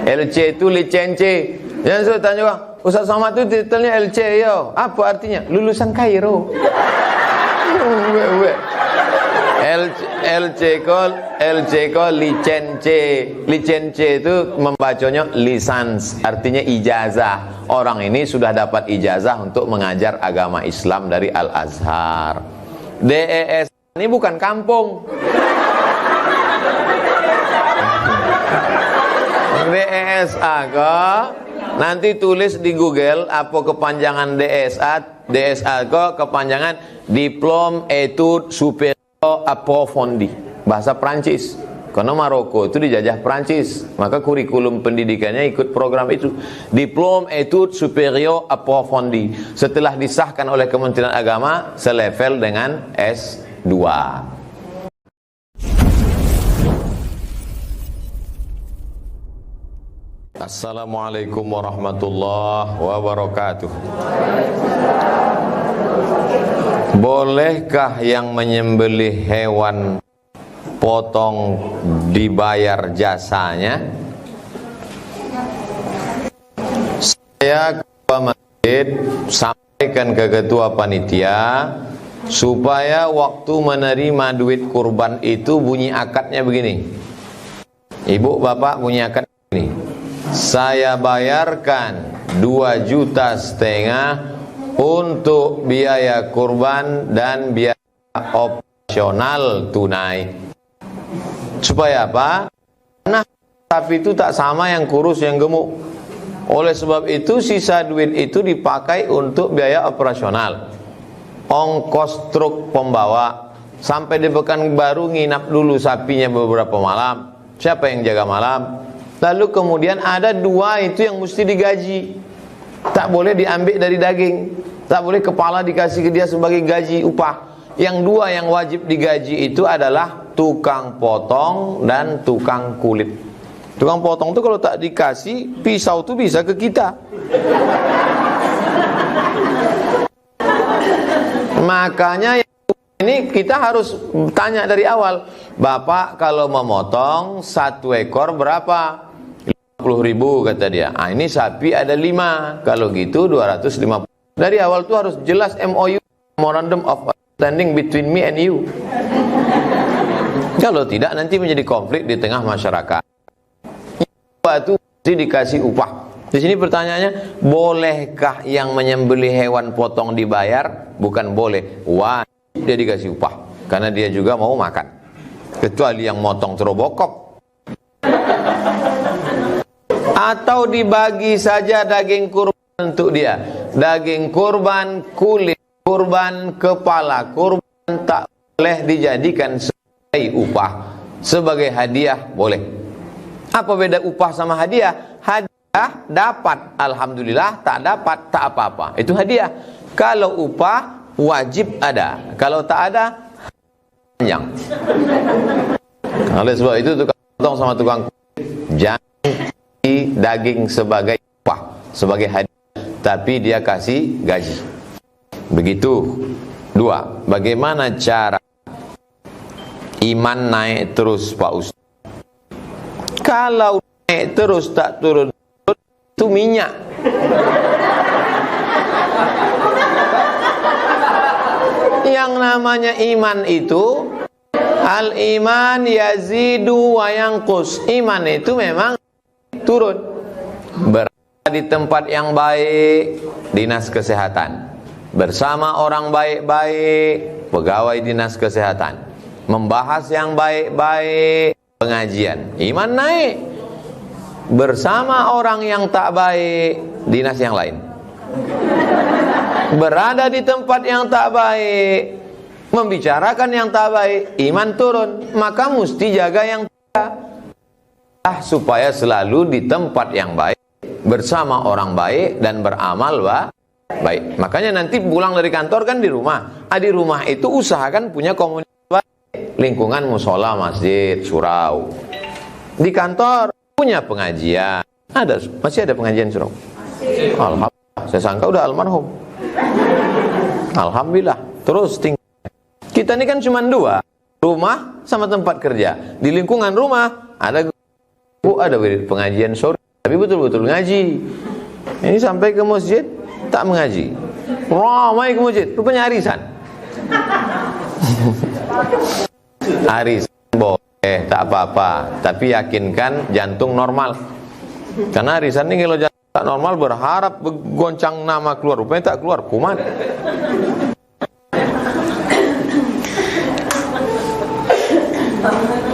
LC itu licensi. Jangan suruh tanya orang, Ustaz Somad itu titelnya LC yo. Apa artinya? Lulusan Kairo. LC ko licensi. Licensi itu membacanya lisans, artinya ijazah. Orang ini sudah dapat ijazah untuk mengajar agama Islam dari Al-Azhar. DES ini bukan kampung. DSA kok nanti tulis di Google apa kepanjangan DSA. DSA kok kepanjangan Diplôme Études Supérieures Approfondies, bahasa Prancis. Karena Maroko itu dijajah Prancis, maka kurikulum pendidikannya ikut program itu. Diplôme Études Supérieures Approfondies. Setelah disahkan oleh Kementerian Agama, selevel dengan S2. Assalamualaikum warahmatullahi wabarakatuh. Bolehkah yang menyembelih hewan potong dibayar jasanya? Saya ketua masjid sampaikan ke ketua panitia supaya waktu menerima duit kurban itu bunyi akadnya begini. Ibu bapak bunyi akad ini. Saya bayarkan 2,5 juta untuk biaya kurban dan biaya operasional tunai. Supaya apa? Karena sapi itu tak sama yang kurus yang gemuk. Oleh sebab itu sisa duit itu dipakai untuk biaya operasional, ongkos truk pembawa. Sampai di Pekanbaru nginap dulu sapinya beberapa malam. Siapa yang jaga malam? Lalu kemudian ada 2 itu yang mesti digaji. Tak boleh diambil dari daging. Tak boleh kepala dikasih ke dia sebagai gaji upah. Yang 2 yang wajib digaji itu adalah tukang potong dan tukang kulit. Tukang potong itu kalau tak dikasih, pisau itu bisa ke kita. Makanya ini kita harus tanya dari awal. Bapak kalau memotong 1 ekor berapa? 50.000 kata dia. Ah, ini sapi ada 5. Kalau gitu 250. Dari awal tuh harus jelas MOU, Memorandum of Understanding between me and you. Kalau tidak nanti menjadi konflik di tengah masyarakat. Itu mesti dikasih upah. Di sini pertanyaannya, bolehkah yang menyembelih hewan potong dibayar? Bukan boleh, wajib dia dikasih upah. Karena dia juga mau makan. Kecuali yang motong terobokok. Atau dibagi saja daging kurban untuk dia. Daging kurban, kulit kurban, kepala kurban tak boleh dijadikan sebagai upah. Sebagai hadiah boleh. Apa beda upah sama hadiah? Hadiah dapat, alhamdulillah. Tak dapat, tak apa-apa. Itu hadiah. Kalau upah wajib ada. Kalau tak ada, panjang. Oleh sebab itu tukang potong sama tukang kulit jangan daging sebagai upah, sebagai hadiah, tapi dia kasih gaji. Begitu. 2. Bagaimana cara iman naik terus Pak Ustaz? Kalau naik terus tak turun itu minyak. Yang namanya iman itu al-iman yazidu wa yanqus. Iman itu memang turun. Berada di tempat yang baik, dinas kesehatan. Bersama orang baik-baik, pegawai dinas kesehatan. Membahas yang baik-baik, pengajian. Iman naik. Bersama orang yang tak baik, dinas yang lain. Berada di tempat yang tak baik, membicarakan yang tak baik, iman turun. Maka mesti jaga yang tak. Supaya selalu di tempat yang baik, bersama orang baik dan beramal baik. Makanya nanti pulang dari kantor kan di rumah. Di rumah itu usahakan punya komunitas baik, lingkungan musola, masjid, surau. Di kantor punya pengajian. Masih ada pengajian surau? Alhamdulillah. Saya sangka udah almarhum. Alhamdulillah. Terus tinggal. Kita ini kan cuma 2, rumah sama tempat kerja. Di lingkungan rumah ada pengajian sore, tapi betul-betul ngaji. Ini sampai ke masjid tak mengaji, ramai ke masjid, rupanya arisan. Arisan boleh, tak apa-apa, tapi yakinkan jantung normal. Karena arisan ini kalau jantung tak normal berharap goncang nama keluar, rupanya tak keluar, kumat.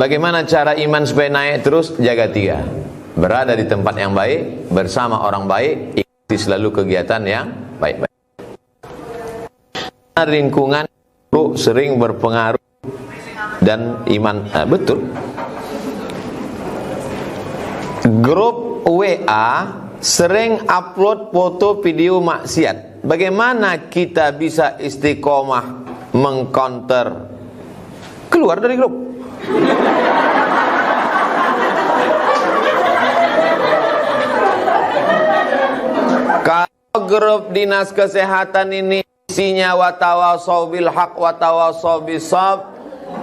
Bagaimana cara iman supaya naik terus? Jaga 3. Berada di tempat yang baik, bersama orang baik, ikuti selalu kegiatan yang baik-baik. Lingkungan sering berpengaruh dan iman, betul. Grup WA sering upload foto video maksiat. Bagaimana kita bisa istiqomah mengcounter? Keluar dari grup. Kalau grup dinas kesehatan ini isinya watawasau bil haq watawasau bisab,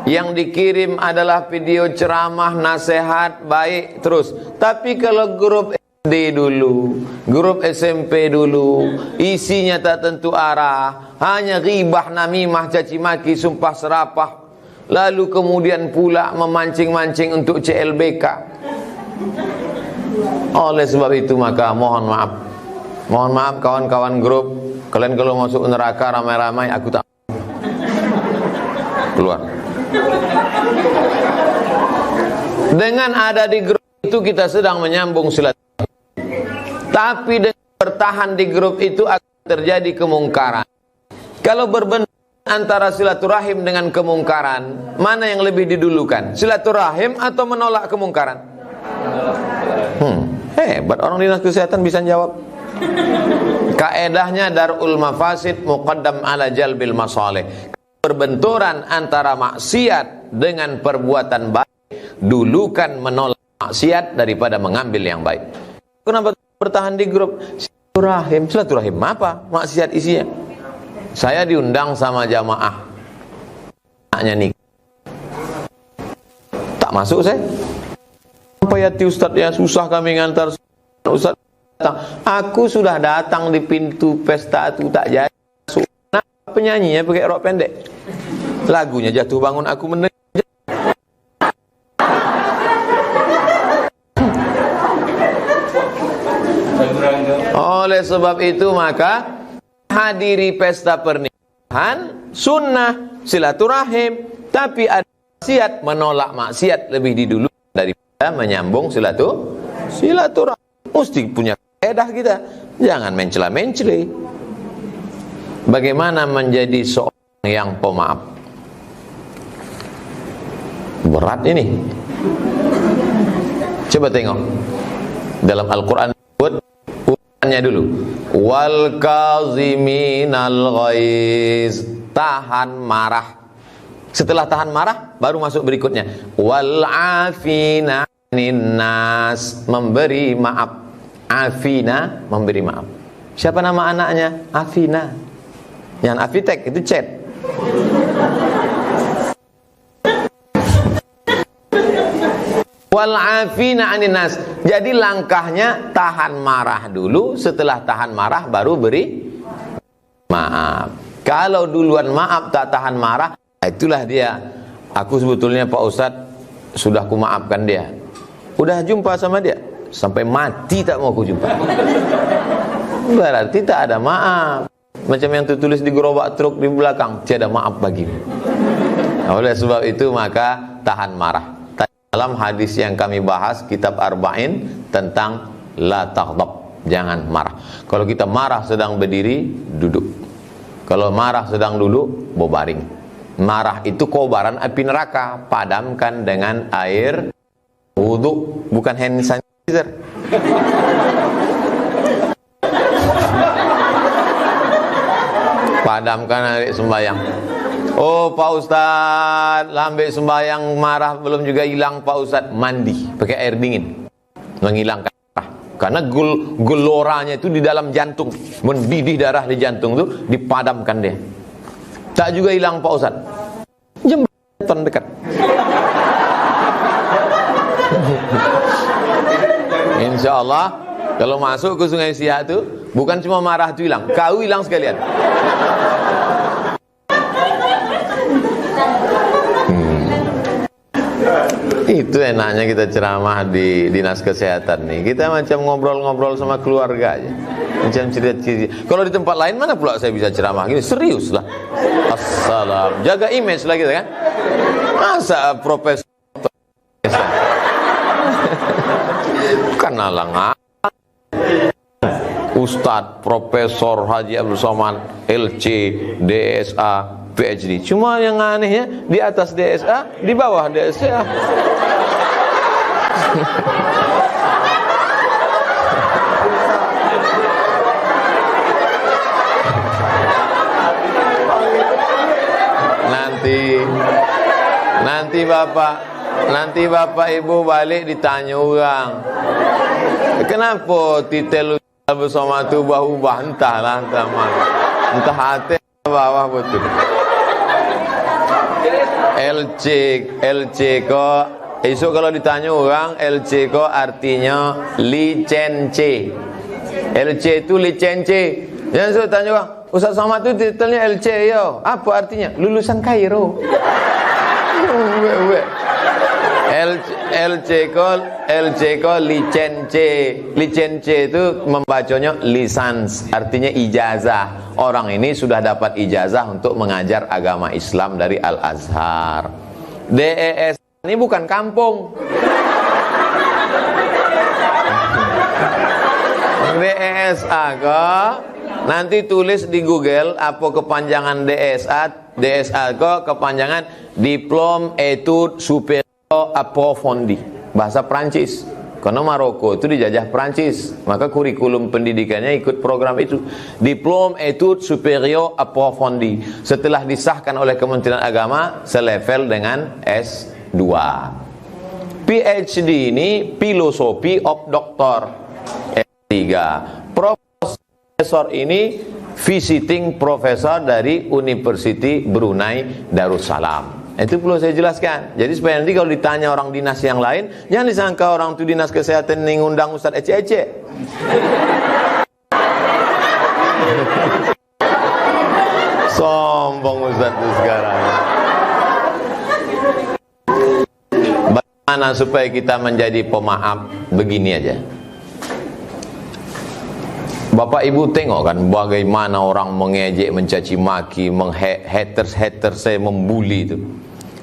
yang dikirim adalah video ceramah, nasihat baik terus. Tapi kalau grup SD dulu, grup SMP dulu, isinya tak tentu arah, hanya ghibah, namimah, caci maki, sumpah serapah, lalu kemudian pula memancing-mancing untuk CLBK. Oleh sebab itu maka mohon maaf kawan-kawan grup, kalian kalau masuk neraka ramai-ramai, aku tak keluar. Dengan ada di grup itu kita sedang menyambung silaturahim. Tapi dengan bertahan di grup itu akan terjadi kemungkaran. Kalau berbenturan antara silaturahim dengan kemungkaran, mana yang lebih didulukan? Silaturahim atau menolak kemungkaran? Hebat orang dinas kesehatan bisa jawab. Kaedahnya darul mafasid muqaddam ala jalbil masalih. Perbenturan antara maksiat dengan perbuatan baik, dulukan menolak maksiat daripada mengambil yang baik. Kenapa bertahan di grup? Silaturahim apa? Maksiat isinya. Saya diundang sama jamaah, anaknya nikah, tak masuk saya. Apa ya Ustaz, ya susah kami ngantar Ustaz datang. Aku sudah datang di pintu pesta itu tak jadi. Nah, penyanyinya pakai rok pendek, lagunya jatuh bangun aku mendengar. Oleh sebab itu maka hadiri pesta pernikahan sunnah silaturahim, tapi ada maksiat, menolak maksiat lebih didulu daripada menyambung silaturahim. Mesti punya kaedah kita, jangan mencela-mencela. Bagaimana menjadi seorang yang pemaaf? Berat ini. Coba tengok dalam Al-Quran, urutannya dulu. Wal kaziminal ghaiz, tahan marah. Setelah tahan marah baru masuk berikutnya, wal afina anin nas, memberi maaf. Afina, memberi maaf. Siapa nama anaknya? Afina. Yang Afitek itu chat. Wal afina anin nas. Jadi langkahnya tahan marah dulu, setelah tahan marah baru beri maaf. Kalau duluan maaf tak tahan marah, itulah dia. Aku sebetulnya Pak Ustadz sudah kumaafkan dia. Udah jumpa sama dia sampai mati tak mau aku jumpa. Berarti tak ada maaf. Macam yang tertulis di gerobak truk di belakang, tiada maaf bagimu. Oleh sebab itu maka tahan marah. Dalam hadis yang kami bahas kitab Arba'in tentang la taghdab, jangan marah. Kalau kita marah sedang berdiri, duduk. Kalau marah sedang duduk, berbaring. Marah itu kobaran api neraka, padamkan dengan air wudu, bukan hand sanitizer. Padamkan air sembahyang. Oh Pak Ustadz, lambe sembahyang marah belum juga hilang Pak Ustadz, mandi pakai air dingin, menghilangkan marah. Karena geloranya itu di dalam jantung, mendidih darah di jantung itu dipadamkan dia. Tak juga hilang Pak Ustadz, jembatan dekat. Insya Allah kalau masuk ke Sungai Siak tuh bukan cuma marah tuh hilang, kau hilang sekalian. Itu enaknya kita ceramah di dinas kesehatan nih. Kita macam ngobrol-ngobrol sama keluarga aja. Macam cerita-cerita. Kalau di tempat lain mana pula saya bisa ceramah gini? Serius lah. Assalam. Jaga image lah kita kan. Masa profesor kan alang Ustadz, Profesor Haji Abdul Somad, LC, DSA, PhD. Cuma yang anehnya di atas DSA, di bawah DSA. Nanti bapak ibu balik ditanya orang, kenapa titel bersama tu ubah-ubah, entah hati bawah betul. LC ko esok kalau ditanya orang, LC ko artinya licence. LC itu licence. Jangan suruh tanya orang, Ustaz Somad tu titelnya LC yo. Apa artinya? Lulusan Kairo. LC ko licence. Licence itu membacanya lisans, artinya ijazah. Orang ini sudah dapat ijazah untuk mengajar agama Islam dari Al-Azhar. DES ini bukan kampung. DSA kok nanti tulis di Google apa kepanjangan DSA. DSA kok kepanjangan Diplôme Études Supérieures Approfondies, bahasa Prancis. Karena Maroko itu dijajah Prancis, maka kurikulum pendidikannya ikut program itu. Diplôme Études Supérieures Approfondies. Setelah disahkan oleh Kementerian Agama, selevel dengan S2. PhD ini Philosophy of Doctor. S3. Profesor ini visiting profesor dari University Brunei Darussalam. Itu perlu saya jelaskan. Jadi supaya nanti kalau ditanya orang dinas yang lain, jangan disangka orang itu dinas kesehatan ini ngundang Ustaz ece-ece. Sombong Ustaz itu sekarang. Bagaimana supaya kita menjadi pemaaf? Begini aja. Bapak Ibu tengok kan bagaimana orang mengejek, mencaci maki, haters saya membuli itu.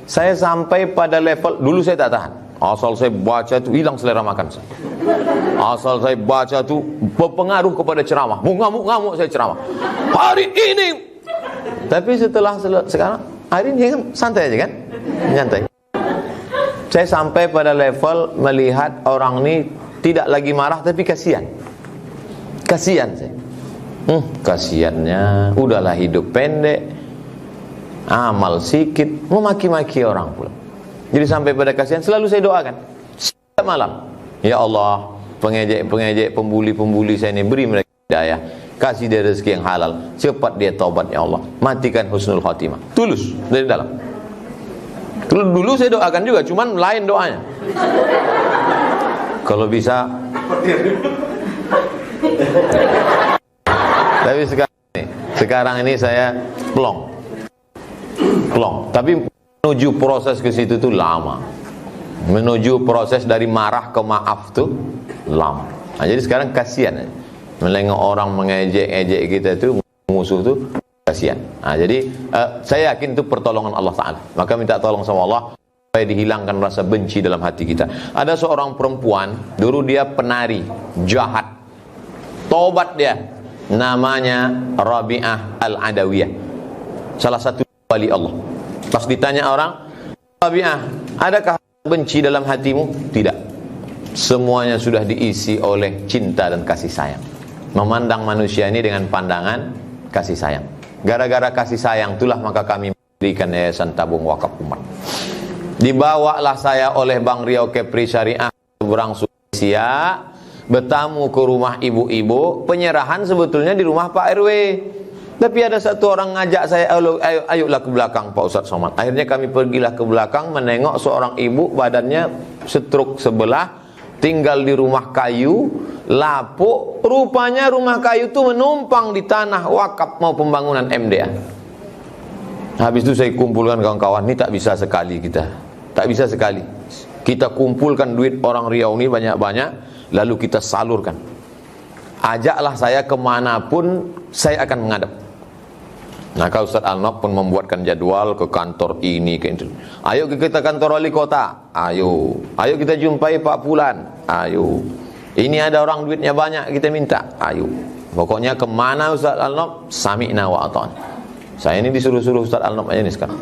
Saya sampai pada level dulu saya tak tahan. Asal saya baca itu hilang selera makan saya. Asal saya baca itu berpengaruh kepada ceramah. Mau ngamuk-ngamuk saya ceramah. Hari ini. Tapi setelah sekarang hari ini kan santai aja kan? Nyantai. Saya sampai pada level melihat orang ini tidak lagi marah tapi kasihan. Kasihan saya. Kasihannya, udahlah hidup pendek, amal sikit, memaki-maki orang pula. Jadi sampai pada kasihan selalu saya doakan setiap malam, ya Allah, pengejek-pengejek, pembuli-pembuli saya ini beri mereka hidayah, kasih dia rezeki yang halal, cepat dia taubat ya Allah, matikan husnul khatimah. Tulus dari dalam. Dulu saya doakan juga, cuman lain doanya. Kalau bisa. Tapi sekarang ini saya plong. Tapi menuju proses ke situ tuh lama. Menuju proses dari marah ke maaf tuh lama. Nah, jadi sekarang kasihan. Melengok orang mengejek-ejek kita tuh, musuh tuh kasihan. Nah, jadi saya yakin itu pertolongan Allah Ta'ala. Maka minta tolong sama Allah supaya dihilangkan rasa benci dalam hati kita. Ada seorang perempuan, dulu dia penari jahat. Tobat dia, namanya Rabi'ah Al-Adawiyah, salah satu wali Allah. Pas ditanya orang, Rabi'ah, adakah benci dalam hatimu? Tidak. Semuanya sudah diisi oleh cinta dan kasih sayang. Memandang manusia ini dengan pandangan kasih sayang. Gara-gara kasih sayang itulah maka kami mendirikan Yayasan Tabung Wakaf Umat. Dibawalah saya oleh Bang Riau Kepri Syariah seberang Sulawesi, bertamu ke rumah ibu-ibu. Penyerahan sebetulnya di rumah Pak RW, tapi ada satu orang ngajak saya, ayolah ke belakang Pak Ustaz Somad. Akhirnya kami pergilah ke belakang, menengok seorang ibu badannya stroke sebelah, tinggal di rumah kayu, lapuk, rupanya rumah kayu itu menumpang di tanah wakaf mau pembangunan MDA. Habis itu saya kumpulkan kawan-kawan, ini tak bisa sekali kita. Tak bisa sekali. Kita kumpulkan duit orang Riau ini banyak-banyak, lalu kita salurkan. Ajaklah saya kemanapun saya akan menghadap. Maka Ustaz Al-Naf pun membuatkan jadwal ke kantor ini, ke itu. Ayo kita kantor wali kota. Ayo. Ayo kita jumpai Pak Fulan. Ayo. Ini ada orang duitnya banyak, kita minta. Ayo. Pokoknya kemana Ustaz Al-Naf, sami'na wa ata'na. Saya ini disuruh-suruh Ustaz Al-Naf aja nih sekarang.